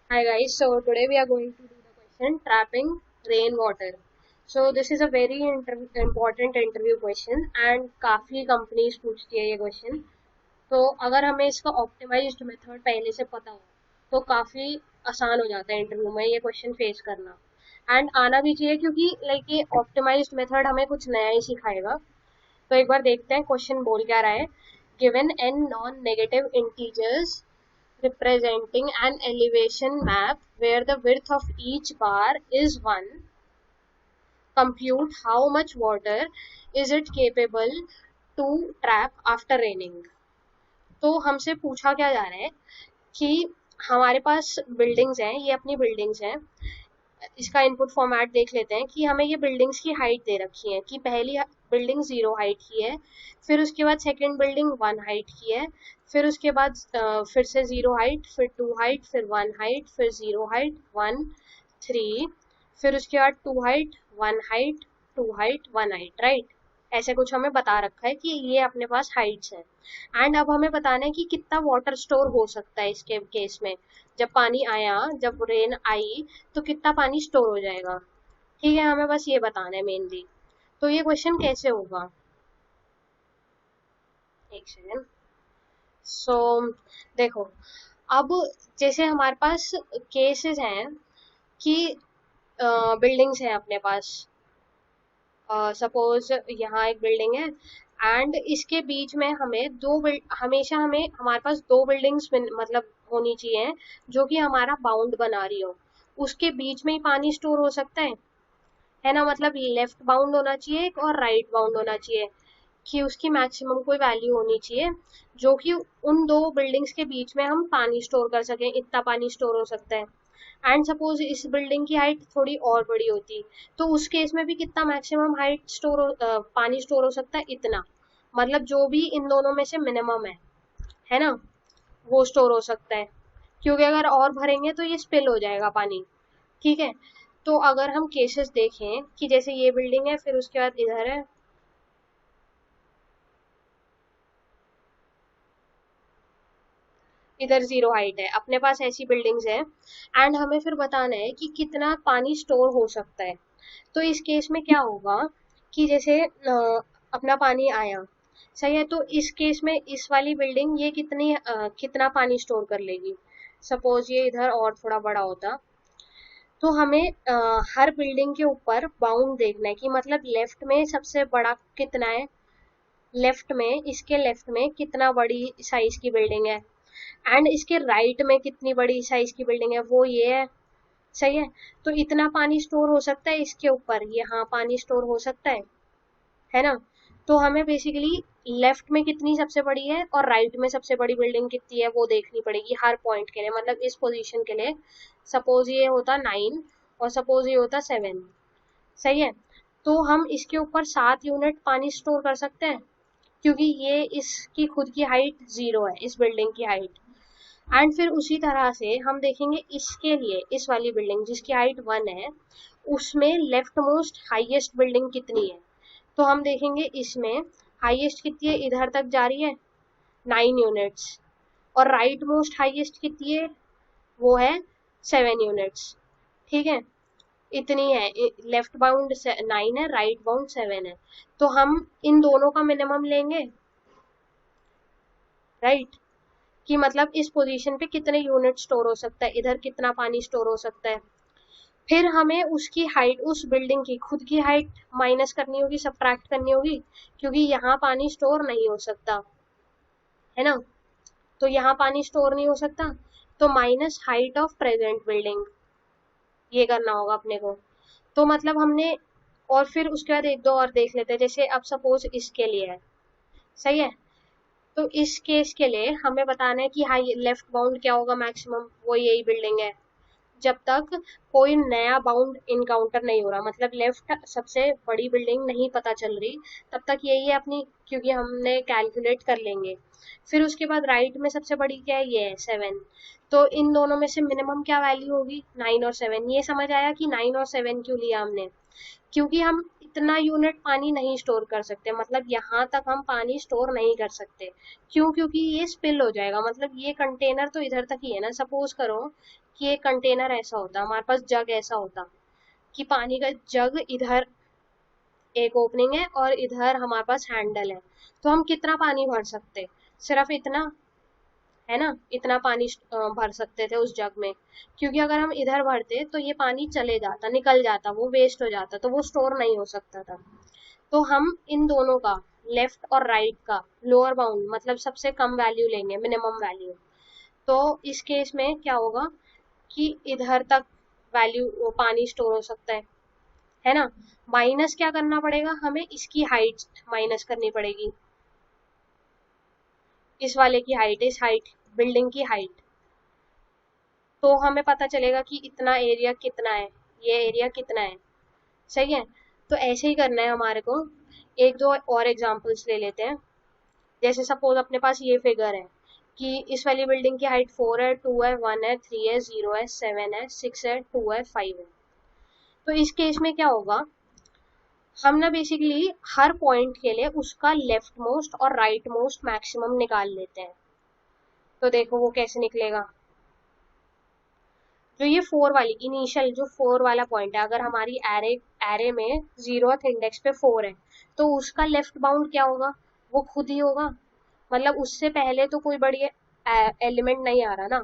Hi guys, so today we are going to do the question trapping rainwater. So this is a very important interview question and काफी companies पूछती है ये question. तो अगर हमें इसका ऑप्टिमाइज्ड मेथड पहले से पता हो तो काफी आसान हो जाता है इंटरव्यू में ये क्वेश्चन फेस करना एंड आना भी चाहिए क्योंकि लाइक ये ऑप्टिमाइज्ड मेथड हमें कुछ नया ही सिखाएगा. तो एक बार देखते हैं क्वेश्चन बोल क्या रहा है. Given n non negative integers representing an elevation map where the width of each bar is 1, compute how much water is it capable to trap after raining. तो हमसे पूछा क्या जा रहा है कि हमारे पास बिल्डिंग्स हैं, ये अपनी बिल्डिंग्स हैं. इसका इनपुट फॉर्मेट देख लेते हैं कि हमें ये बिल्डिंग्स की हाइट दे रखी है कि पहली बिल्डिंग 0 हाइट की है, फिर उसके बाद सेकंड बिल्डिंग 1 हाइट की है, फिर उसके बाद फिर से 0 हाइट, फिर 2 हाइट, फिर 1 हाइट, फिर 0 हाइट, 1, 3, फिर उसके बाद 2 height, 1 height, 2 height, 1 height, right. ऐसे कुछ हमें बता रखा है कि ये अपने पास हाइट्स है. एंड अब हमें बताना है कि कितना वाटर स्टोर हो सकता है इसके केस में. जब पानी आया, जब रेन आई, तो कितना पानी स्टोर हो जाएगा. ठीक है, हमें बस ये बताना है मेनली. तो ये क्वेश्चन कैसे होगा, एक सेकेंड. सो देखो, अब जैसे हमारे पास केसेस हैं कि बिल्डिंग्स हैं अपने पास. सपोज यहाँ एक बिल्डिंग है एंड इसके बीच में हमें हमेशा हमें हमारे पास दो बिल्डिंग्स मतलब होनी चाहिए जो कि हमारा बाउंड बना रही हो. उसके बीच में ही पानी स्टोर हो सकता है ना. मतलब लेफ्ट बाउंड होना चाहिए एक और राइट बाउंड होना चाहिए कि उसकी मैक्सिमम कोई वैल्यू होनी चाहिए जो कि उन दो बिल्डिंग्स के बीच में हम पानी स्टोर कर सकें. इतना पानी स्टोर हो सकता है. एंड सपोज इस बिल्डिंग की हाइट थोड़ी और बड़ी होती तो उस केस में भी कितना मैक्सिमम हाइट पानी स्टोर हो सकता है, इतना. मतलब जो भी इन दोनों में से मिनिमम है ना, वो स्टोर हो सकता है. क्योंकि अगर और भरेंगे तो ये स्पिल हो जाएगा पानी. ठीक है. तो अगर हम केसेस देखें कि जैसे ये बिल्डिंग है, फिर उसके बाद इधर है, इधर 0 हाइट है, अपने पास ऐसी बिल्डिंग्स हैं. एंड हमें फिर बताना है कि कितना पानी स्टोर हो सकता है. तो इस केस में क्या होगा कि जैसे अपना पानी आया, सही है, तो इस केस में इस वाली बिल्डिंग ये कितना पानी स्टोर कर लेगी. सपोज ये इधर और थोड़ा बड़ा होता तो हमें हर बिल्डिंग के ऊपर बाउंड देखना है कि मतलब लेफ्ट में सबसे बड़ा कितना है, लेफ्ट में, इसके लेफ्ट में कितना बड़ी साइज की बिल्डिंग है एंड इसके राइट में कितनी बड़ी साइज की बिल्डिंग है, वो ये है. सही है. तो इतना पानी स्टोर हो सकता है इसके ऊपर, यहाँ पानी स्टोर हो सकता है ना. तो हमें बेसिकली लेफ्ट में कितनी सबसे बड़ी है और राइट में सबसे बड़ी बिल्डिंग कितनी है वो देखनी पड़ेगी हर पॉइंट के लिए. मतलब इस पोजीशन के लिए सपोज ये होता 9 और सपोज ये होता 7. सही है. तो हम इसके ऊपर 7 यूनिट पानी स्टोर कर सकते हैं क्योंकि ये इसकी खुद की हाइट 0 है, इस बिल्डिंग की हाइट. एंड फिर उसी तरह से हम देखेंगे इसके लिए, इस वाली बिल्डिंग जिसकी हाइट 1 है, उसमें लेफ्ट मोस्ट हाईएस्ट बिल्डिंग कितनी है. तो हम देखेंगे इसमें हाईएस्ट कितनी है, इधर तक जा रही है 9 यूनिट्स. और राइट मोस्ट हाईएस्ट कितनी है, वो है 7 यूनिट्स. ठीक है. इतनी है. लेफ्ट बाउंड 9 है, राइट बाउंड 7 है. तो हम इन दोनों का मिनिमम लेंगे, राइट. कि मतलब इस पोजीशन पे कितने यूनिट स्टोर हो सकता है, इधर कितना पानी स्टोर हो सकता है. फिर हमें उसकी हाइट, उस बिल्डिंग की खुद की हाइट माइनस करनी होगी, सब्ट्रैक्ट करनी होगी क्योंकि यहाँ पानी स्टोर नहीं हो सकता, है ना. तो यहाँ पानी स्टोर नहीं हो सकता, तो minus height of present building, ये करना होगा अपने को. तो मतलब हमने, और फिर उसके बाद एक दो और देख लेते हैं. जैसे अब सपोज इसके लिए है, सही है. तो इस केस के लिए हमें बताना है कि हाँ ये लेफ्ट बाउंड क्या होगा मैक्सिमम, वो यही बिल्डिंग है जब तक कोई नया बाउंड इनकाउंटर नहीं हो रहा. मतलब लेफ्ट सबसे बड़ी बिल्डिंग नहीं पता चल रही, तब तक यही है अपनी, क्योंकि हमने कैलकुलेट कर लेंगे. फिर उसके बाद राइट में सबसे बड़ी क्या है, ये है 7. तो इन दोनों में से मिनिमम क्या वैल्यू होगी, 9 और 7. ये समझ आया कि 9 और 7 क्यों लिया हमने, क्योंकि हम इतना यूनिट पानी नहीं स्टोर कर सकते. मतलब यहाँ तक हम पानी स्टोर नहीं कर सकते. क्यों, क्योंकि ये स्पिल हो जाएगा. मतलब ये कंटेनर तो इधर तक ही है ना. सपोज करो कि एक कंटेनर ऐसा होता, हमारे पास जग ऐसा होता कि पानी का जग इधर एक ओपनिंग है और इधर हमारे पास हैंडल है, तो हम कितना पानी भर सकते, सिर्फ इतना, है ना, इतना पानी भर सकते थे उस जग में, क्योंकि अगर हम इधर भरते तो ये पानी चले जाता, निकल जाता, वो वेस्ट हो जाता, तो वो स्टोर नहीं हो सकता था। तो हम इन दोनों का, लेफ्ट और राइट का लोअर बाउंड मतलब सबसे कम वैल्यू लेंगे, मिनिमम वैल्यू। तो इस केस में क्या होगा कि इधर तक वैल्यू पानी स्टोर हो सकता है ना। माइनस क्या करना पड़ेगा हमें, इसकी हाइट माइनस करनी पड़ेगी, इस वाले की हाइट, इस हाइट बिल्डिंग की हाइट, तो हमें पता चलेगा कि इतना एरिया कितना है, ये एरिया कितना है। सही है, तो ऐसे ही करना है हमारे को। एक दो और एग्जांपल्स ले लेते हैं। जैसे सपोज अपने पास ये फिगर है कि इस वाली बिल्डिंग की हाइट 4 है, 2 है, 1 है, 3 है, 0 है, 7 है, 6 है, 2 है, 5 है। तो इस केस में क्या होगा, हम ना बेसिकली हर पॉइंट के लिए उसका लेफ्ट मोस्ट और राइट मोस्ट मैक्सिमम निकाल लेते हैं। तो देखो वो कैसे निकलेगा। जो ये 4 वाली इनिशियल जो 4 वाला पॉइंट है, अगर हमारी एरे एरे में 0th इंडेक्स पे 4 है, तो उसका लेफ्ट बाउंड क्या होगा, वो खुद ही होगा, मतलब उससे पहले तो कोई बड़ी एलिमेंट नहीं आ रहा ना।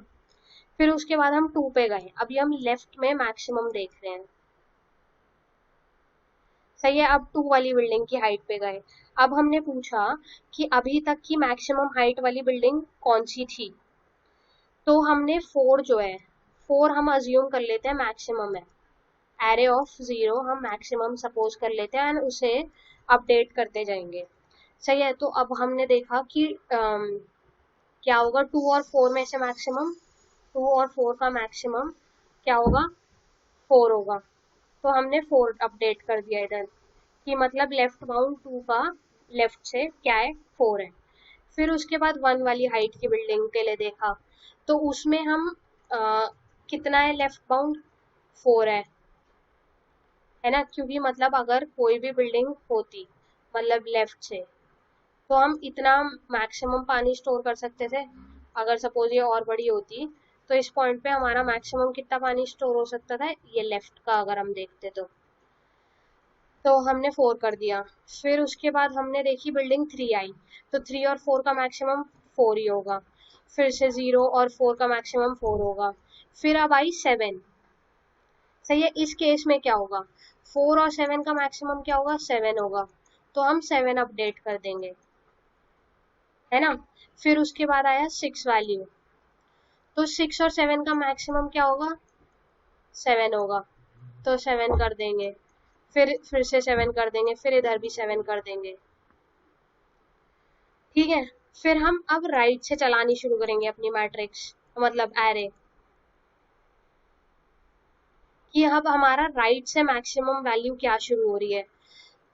फिर उसके बाद हम 2 पे गए, अभी हम लेफ्ट में मैक्सिमम देख रहे हैं। सही है, अब 2 वाली बिल्डिंग की हाइट पे गए। अब हमने पूछा कि अभी तक की मैक्सिमम हाइट वाली बिल्डिंग कौन सी थी, तो हमने 4 जो है, 4 हम अज्यूम कर लेते हैं मैक्सिमम है, एरे ऑफ 0 हम मैक्सिमम सपोज कर लेते हैं एंड उसे अपडेट करते जाएंगे। सही है, तो अब हमने देखा कि क्या होगा, 2 और 4 में से मैक्सिमम, 2 और 4 का मैक्सिमम क्या होगा, 4 होगा। तो हमने 4 अपडेट कर दिया इधर, कि मतलब लेफ्ट बाउंड 2 का लेफ्ट से क्या है, 4 है। फिर उसके बाद 1 वाली हाइट की बिल्डिंग के लिए देखा, तो उसमें हम कितना है लेफ्ट बाउंड, 4 है ना, क्योंकि मतलब अगर कोई भी बिल्डिंग होती मतलब लेफ्ट से, तो हम इतना मैक्सिमम पानी स्टोर कर सकते थे। अगर सपोज ये और बड़ी होती, तो इस पॉइंट पे हमारा मैक्सिमम कितना पानी स्टोर हो सकता था, ये लेफ्ट का अगर हम देखते तो हमने 4 कर दिया। फिर उसके बाद हमने देखी बिल्डिंग 3 आई, तो 3 और 4 का मैक्सिमम 4 ही होगा। फिर से 0 और 4 का मैक्सिमम 4 होगा। फिर अब आई 7। सही है, इस केस में क्या होगा, 4 और 7 का मैक्सिमम क्या होगा, 7 होगा, तो हम 7 अपडेट कर देंगे, है ना। फिर उसके बाद आया 6 वैल्यू, तो 6 और 7 का मैक्सिमम क्या होगा, 7 होगा, तो 7 कर देंगे। फिर से 7 कर देंगे, फिर इधर भी 7 कर देंगे। ठीक है, फिर हम अब राइट से चलानी शुरू करेंगे अपनी मैट्रिक्स, मतलब एरे, कि अब हमारा राइट से मैक्सिमम वैल्यू क्या शुरू हो रही है।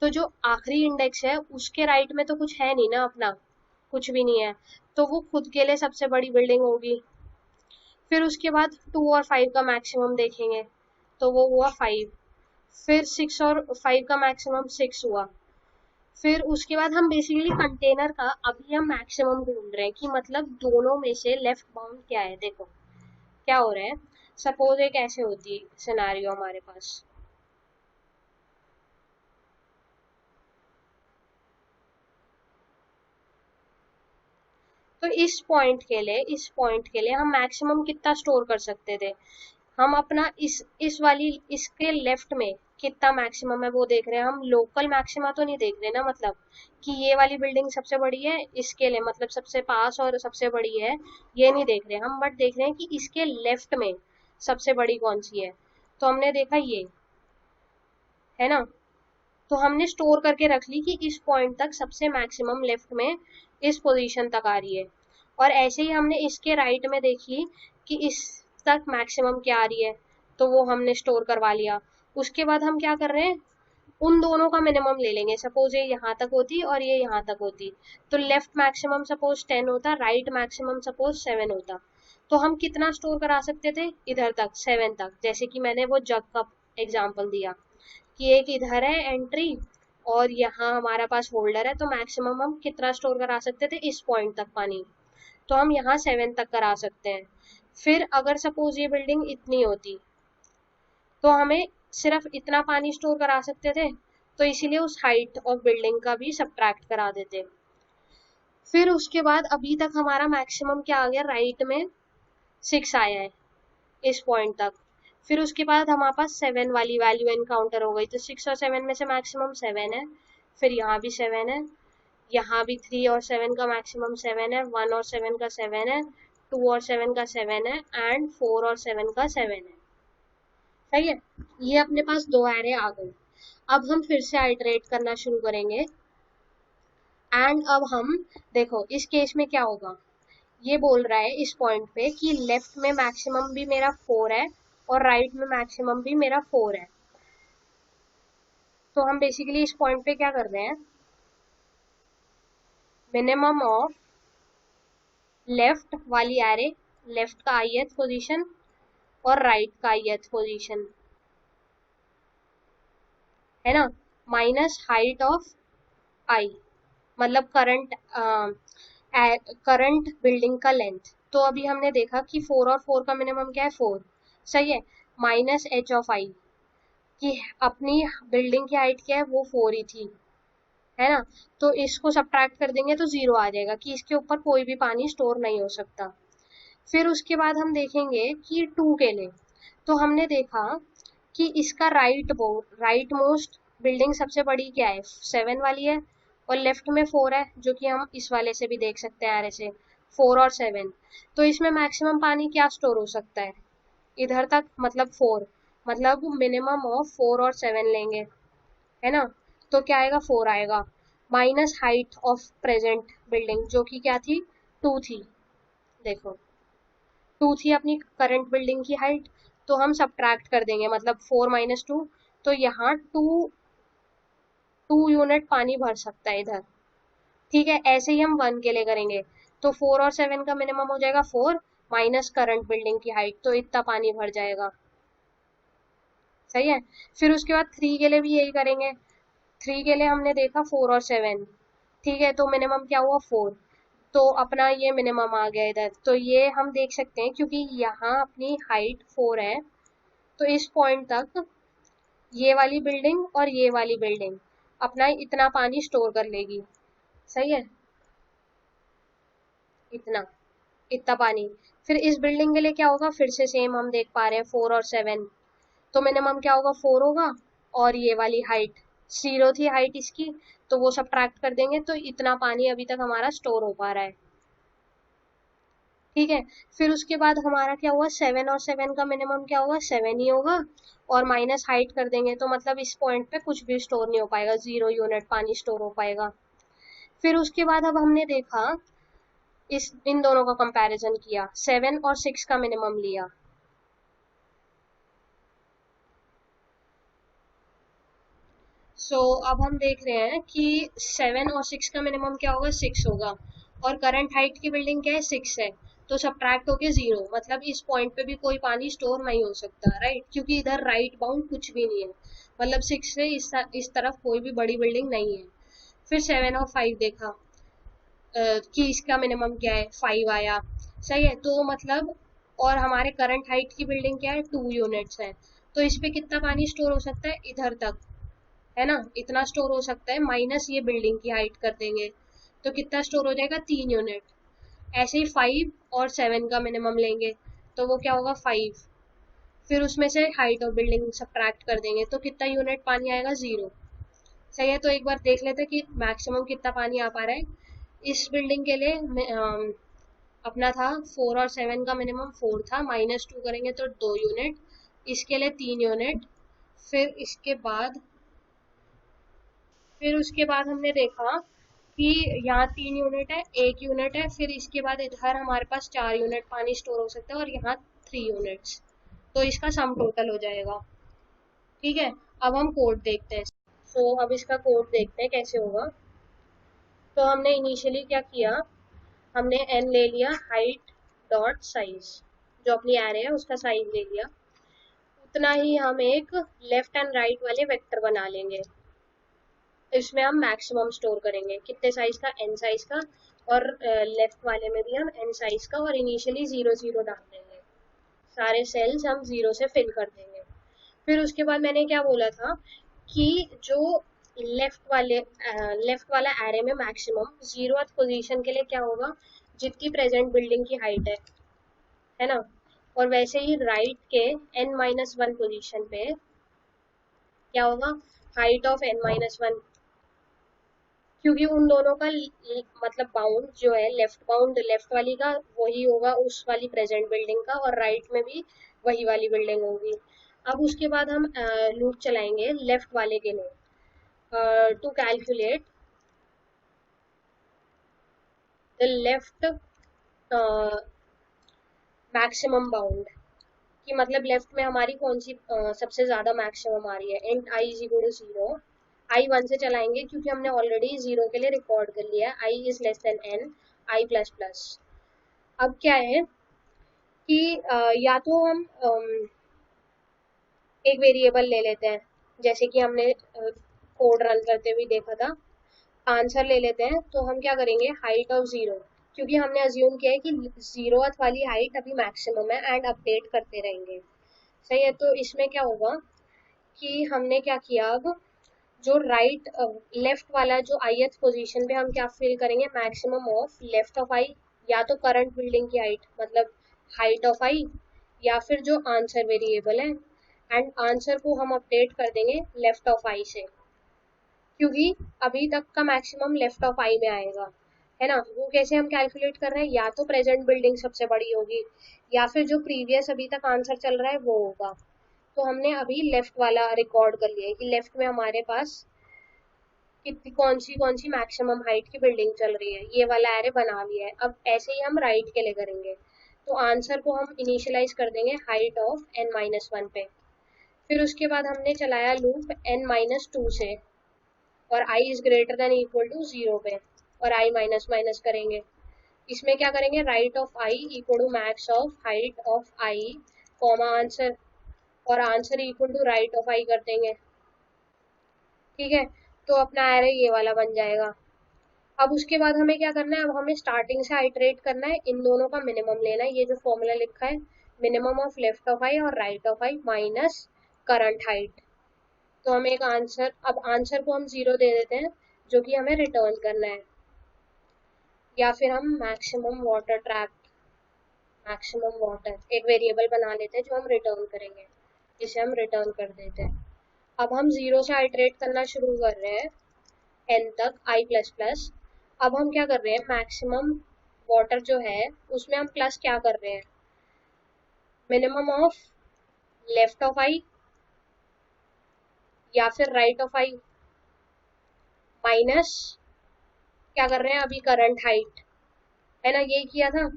तो जो आखिरी इंडेक्स है उसके राइट में तो कुछ है नहीं ना अपना, कुछ भी नहीं है, तो वो खुद के लिए सबसे बड़ी बिल्डिंग होगी। फिर उसके बाद 2 और 5 का मैक्सिमम देखेंगे, तो वो हुआ 5। फिर 6 और 5 का मैक्सिमम 6 हुआ। फिर उसके बाद हम बेसिकली कंटेनर का अभी हम मैक्सिमम ढूंढ रहे हैं, कि मतलब दोनों में से लेफ्ट बाउंड क्या है। देखो क्या हो रहा है, सपोज एक ऐसे होती सिनेरियो हमारे पास, तो इस पॉइंट के लिए हम मैक्सिमम कितना स्टोर कर सकते थे, हम अपना इस वाली इसके लेफ्ट में कितना मैक्सिमम है वो देख रहे हैं, हम लोकल मैक्सिमा तो नहीं देख रहे ना, मतलब कि ये वाली बिल्डिंग सबसे बड़ी है इसके लिए, मतलब सबसे पास और सबसे बड़ी है, ये नहीं देख रहे हम, बट देख रहे हैं कि इसके लेफ्ट में सबसे बड़ी कौन सी है। तो हमने देखा ये, है ना, तो हमने स्टोर करके रख ली कि इस पॉइंट तक सबसे मैक्सिमम लेफ्ट में इस पोजीशन तक आ रही है, और ऐसे ही हमने इसके राइट में देखी कि इस तक मैक्सिमम क्या आ रही है, तो वो हमने स्टोर करवा लिया। उसके बाद हम क्या कर रहे हैं, उन दोनों का मिनिमम ले लेंगे, सपोज ये यहाँ तक होती और ये यहाँ तक होती, तो लेफ्ट मैक्सिमम सपोज 10 होता, राइट मैक्सिमम सपोज 7 होता, तो हम कितना स्टोर करा सकते थे इधर तक, 7 तक, जैसे कि मैंने वो जग का एग्जाम्पल दिया कि एक इधर है एंट्री और यहाँ हमारा पास होल्डर है, तो मैक्सिमम हम कितना स्टोर करा सकते थे इस पॉइंट तक पानी, तो हम यहाँ 7 तक करा सकते हैं। फिर अगर सपोज ये बिल्डिंग इतनी होती तो हमें सिर्फ इतना पानी स्टोर करा सकते थे, तो इसीलिए उस हाइट ऑफ बिल्डिंग का भी सब्ट्रैक्ट करा देते। फिर उसके बाद अभी तक हमारा मैक्सिमम क्या आ गया, राइट में 6 आया है इस पॉइंट तक। फिर उसके बाद हमारे पास 7 वाली वैल्यू एनकाउंटर हो गई, तो 6 और 7 में से मैक्सिमम 7 है। फिर यहाँ भी 7 है, यहाँ भी 3 और 7 का मैक्सिमम 7 है, 1 और 7 का 7 है, 2 और 7 का 7 है, एंड 4 और 7 का 7 है। सही है, ये अपने पास दो एरे आ गई। अब हम फिर से आइटरेट करना शुरू करेंगे। एंड अब हम देखो इस केस में क्या होगा, ये बोल रहा है इस पॉइंट पे कि लेफ्ट में मैक्सिमम भी मेरा 4 है और राइट में मैक्सिमम भी मेरा 4 है। तो हम बेसिकली इस पॉइंट पे क्या कर रहे हैं, मिनिमम ऑफ लेफ्ट वाली एरे, लेफ्ट का ith पोजीशन और राइट का ith पोजीशन है ना, माइनस हाइट ऑफ आई, मतलब करंट बिल्डिंग का लेंथ। तो अभी हमने देखा कि 4 और 4 का मिनिमम क्या है, 4। सही है, माइनस एच ऑफ आई, कि अपनी बिल्डिंग की हाइट क्या है, वो 4 ही थी, है ना। तो इसको सब्ट्रैक्ट कर देंगे तो 0 आ जाएगा, कि इसके ऊपर कोई भी पानी स्टोर नहीं हो सकता। फिर उसके बाद हम देखेंगे कि 2 के लिए, तो हमने देखा कि इसका राइट मोस्ट बिल्डिंग सबसे बड़ी क्या है, 7 वाली है, और लेफ्ट में 4 है, जो कि हम इस वाले से भी देख सकते हैं, ऐसे 4 और 7। तो इसमें मैक्सिमम पानी क्या स्टोर हो सकता है, इधर तक, मतलब 4, मतलब मिनिमम ऑफ 4 और 7 लेंगे, है ना। तो क्या आएगा, 4 आएगा, minus height of present building, जो कि क्या थी, 2 थी। देखो 2 थी अपनी करंट बिल्डिंग की हाइट, तो हम सब्ट्रैक्ट कर देंगे, मतलब 4 माइनस 2, तो यहाँ 2 यूनिट पानी भर सकता है इधर। ठीक है, ऐसे ही हम 1 के लिए करेंगे, तो 4 और 7 का मिनिमम हो जाएगा 4 माइनस करंट बिल्डिंग की हाइट, तो इतना पानी भर जाएगा। सही है, फिर उसके बाद 3 के लिए भी यही करेंगे। 3 के लिए हमने देखा 4 और 7, ठीक है, तो मिनिमम क्या हुआ, 4, तो अपना ये मिनिमम आ गया इधर। तो ये हम देख सकते हैं क्योंकि यहाँ अपनी हाइट 4 है, तो इस पॉइंट तक ये वाली बिल्डिंग और ये वाली बिल्डिंग अपना इतना पानी स्टोर कर लेगी। सही है, इतना इतना पानी। फिर इस बिल्डिंग के लिए क्या होगा, फिर से सेम हम देख पा रहे हैं 4 और 7, तो मिनिमम क्या होगा, 4 होगा, और ये वाली हाइट 0 थी हाइट इसकी, तो वो सब्ट्रैक्ट कर देंगे, तो इतना पानी अभी तक हमारा स्टोर हो पा रहा है। ठीक है, फिर उसके बाद हमारा क्या हुआ, 7 और 7 का मिनिमम क्या होगा, 7 ही होगा, और माइनस हाइट कर देंगे, तो मतलब इस पॉइंट पे कुछ भी स्टोर नहीं हो पाएगा, 0 यूनिट पानी स्टोर हो पाएगा। फिर उसके बाद अब हमने देखा, इस इन दोनों का कंपैरिजन किया, 7 और 6 का मिनिमम लिया। अब हम देख रहे हैं कि 7 और 6 का मिनिमम क्या होगा, 6 होगा, और करंट हाइट की बिल्डिंग क्या है, 6 है, तो सब्ट्रैक्ट होके 0, मतलब इस पॉइंट पे भी कोई पानी स्टोर नहीं हो सकता, राइट, क्योंकि इधर राइट बाउंड कुछ भी नहीं है, मतलब 6 से इस तरफ कोई भी बड़ी बिल्डिंग नहीं है। फिर 7 और 5 देखा, कि इसका मिनिमम क्या है, 5 आया। सही है, तो मतलब, और हमारे करंट हाइट की बिल्डिंग क्या है, 2 यूनिट्स है, तो इस पे कितना पानी स्टोर हो सकता है, इधर तक, है ना, इतना स्टोर हो सकता है, माइनस ये बिल्डिंग की हाइट कर देंगे, तो कितना स्टोर हो जाएगा, 3 यूनिट। ऐसे ही 5 और 7 का मिनिमम लेंगे, तो वो क्या होगा, 5, फिर उसमें से हाइट ऑफ बिल्डिंग सब्ट्रैक्ट कर देंगे, तो कितना यूनिट पानी आएगा, 0। सही है, तो एक बार देख लेते हैं कि मैक्सिमम कितना पानी आ पा रहा है इस बिल्डिंग के लिए। अपना था 4 और 7 का मिनिमम 4 था, माइनस 2 करेंगे तो 2 यूनिट, इसके लिए 3 यूनिट। फिर इसके बाद फिर उसके बाद हमने देखा कि यहाँ 3 यूनिट है, 1 यूनिट है, फिर इसके बाद इधर हमारे पास 4 यूनिट पानी स्टोर हो सकता है, और यहाँ 3 यूनिट्स, तो इसका सम टोटल हो जाएगा। ठीक है, अब हम कोड देखते हैं। अब इसका कोड देखते हैं कैसे होगा। तो हमने इनिशियली क्या किया, हमने n ले लिया, हाइट डॉट साइज, जो अपनी एरे है उसका साइज ले लिया, उतना ही हम एक लेफ्ट एंड राइट वाले वेक्टर बना लेंगे, इसमें हम मैक्सिमम स्टोर करेंगे, कितने साइज का, n साइज का, और लेफ्ट वाले में भी हम n साइज का, और इनिशियली 0 0 डाल देंगे। सारे सेल्स हम 0 से फिल कर देंगे। फिर उसके बाद मैंने क्या बोला था कि जो लेफ्ट वाला एरे में मैक्सिमम 0th पोजीशन के लिए क्या होगा, जितनी प्रेजेंट बिल्डिंग की हाइट है ना। और वैसे ही राइट के n-1 पोजीशन पे क्या होगा, हाइट ऑफ n-1, क्योंकि उन दोनों का मतलब बाउंड जो है, लेफ्ट बाउंड लेफ्ट वाली का वही होगा उस वाली प्रेजेंट बिल्डिंग का, और राइट में भी वही वाली बिल्डिंग होगी। अब उसके बाद हम लूप चलाएंगे लेफ्ट वाले के लिए to calculate the left maximum bound, कि मतलब लेफ्ट में हमारी कौन सी सबसे ज्यादा मैक्सिमम आ रही है। Int I is equal to 0, I 1 से चलाएंगे क्योंकि हमने ऑलरेडी 0 के लिए रिकॉर्ड कर लिया है, i is less than n, i plus plus. अब क्या है कि या तो हम एक वेरिएबल ले लेते हैं, जैसे कि हमने कोड रन करते हुए देखा था, आंसर ले लेते हैं। तो हम क्या करेंगे, हाइट ऑफ 0, क्योंकि हमने अज्यूम किया है कि 0th वाली हाइट अभी मैक्सिमम है एंड अपडेट करते रहेंगे। सही है, तो इसमें क्या होगा कि हमने क्या किया, अब जो लेफ्ट वाला जो ith पोजीशन पे हम क्या फिल करेंगे, मैक्सिमम ऑफ लेफ्ट ऑफ आई, या तो करंट बिल्डिंग की हाइट मतलब हाइट ऑफ आई, या फिर जो आंसर वेरिएबल है, एंड आंसर को हम अपडेट कर देंगे लेफ्ट ऑफ आई से, क्योंकि अभी तक का मैक्सिमम लेफ्ट ऑफ आई में आएगा, है ना। वो कैसे हम कैलकुलेट कर रहे हैं, या तो प्रेजेंट बिल्डिंग सबसे बड़ी होगी, या फिर जो प्रीवियस अभी तक आंसर चल रहा है वो होगा। तो हमने अभी लेफ्ट वाला रिकॉर्ड कर लिया है कि लेफ्ट में हमारे पास कितनी कौन सी मैक्सिमम हाइट की बिल्डिंग चल रही है, ये वाला एरे बना लिया है। अब ऐसे ही हम राइट के लिए करेंगे, तो आंसर को हम इनिशियलाइज कर देंगे हाइट ऑफ n-1 पे। फिर उसके बाद हमने चलाया लूप n-2 से, और i is greater than equal to 0 पे, और i माइनस माइनस करेंगे। इसमें क्या करेंगे, right of i equal to max of height of i comma answer, और answer equal to right of i कर देंगे। ठीक है, तो अपना एरे ये वाला बन जाएगा। अब उसके बाद हमें क्या करना है, अब हमें स्टार्टिंग से आइटरेट करना है, इन दोनों का मिनिमम लेना है। ये जो फॉर्मूला लिखा है, मिनिमम ऑफ लेफ्ट ऑफ आई और right of I minus current height. तो हमें एक आंसर, अब आंसर को हम 0 दे देते हैं जो कि हमें रिटर्न करना है, या फिर हम मैक्सिमम वाटर एक वेरिएबल बना लेते हैं जो हम रिटर्न करेंगे, इसे हम रिटर्न कर देते हैं। अब हम 0 से आइटरेट करना शुरू कर रहे हैं n तक i प्लस प्लस। अब हम क्या कर रहे हैं, मैक्सिमम वाटर जो है उसमें हम प्लस क्या कर रहे हैं, मिनिमम ऑफ लेफ्ट ऑफ आई या फिर राइट ऑफ आई माइनस क्या कर रहे हैं अभी, करंट हाइट, है ना। यही किया था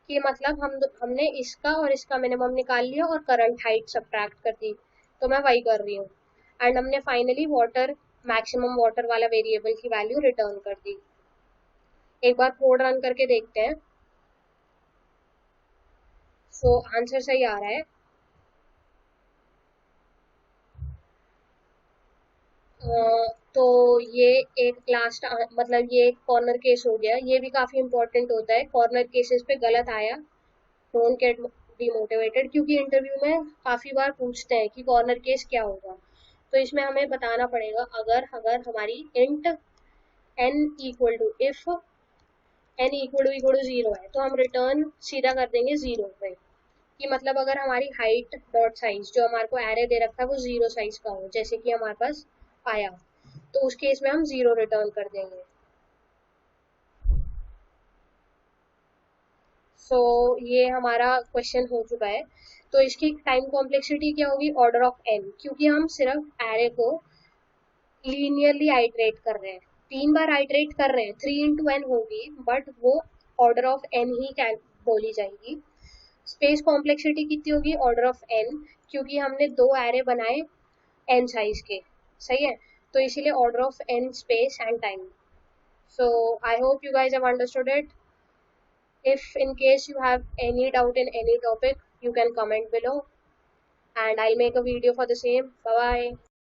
कि मतलब हमने इसका और इसका मिनिमम निकाल लिया और करंट हाइट सब्ट्रैक्ट कर दी, तो मैं वही कर रही हूँ। एंड हमने फाइनली वाटर मैक्सिमम वाटर वाला वेरिएबल की वैल्यू रिटर्न कर दी। एक बार कोड रन करके देखते हैं। सो आंसर सही आ रहा है। तो ये एक लास्ट मतलब ये एक कॉर्नर केस हो गया, ये भी काफी इंपॉर्टेंट होता है। कॉर्नर केसेस पे गलत आया, डोंट गेट डिमोटिवेटेड, क्योंकि इंटरव्यू में काफी बार पूछते हैं कि कॉर्नर केस क्या होगा। तो इसमें हमें बताना पड़ेगा, अगर अगर हमारी int n equal to if n equal to 0 है, तो हम रिटर्न सीधा कर देंगे 0 पे, कि मतलब अगर हमारी हाइट डॉट साइज जो हमारे को एरे दे रखा है वो 0 साइज का हो, जैसे कि हमारे पास आया, तो उस केस में हम 0 रिटर्न कर देंगे। सो ये हमारा क्वेश्चन हो चुका है। तो इसकी टाइम कॉम्प्लेक्सिटी क्या होगी, ऑर्डर ऑफ n, क्योंकि हम सिर्फ एरे को लीनियरली आइटरेट कर रहे हैं, 3 बार आइटरेट कर रहे हैं, 3 × n होगी, बट वो ऑर्डर ऑफ n ही बोली जाएगी। स्पेस कॉम्प्लेक्सिटी कितनी होगी, ऑर्डर ऑफ n, क्योंकि हमने 2 एरे बनाए n साइज के। सही है, तो इसीलिए order of n space and time. So I hope you guys have understood it. If in case you have any doubt in any topic, you can comment below and I'll make a video for the same. Bye bye.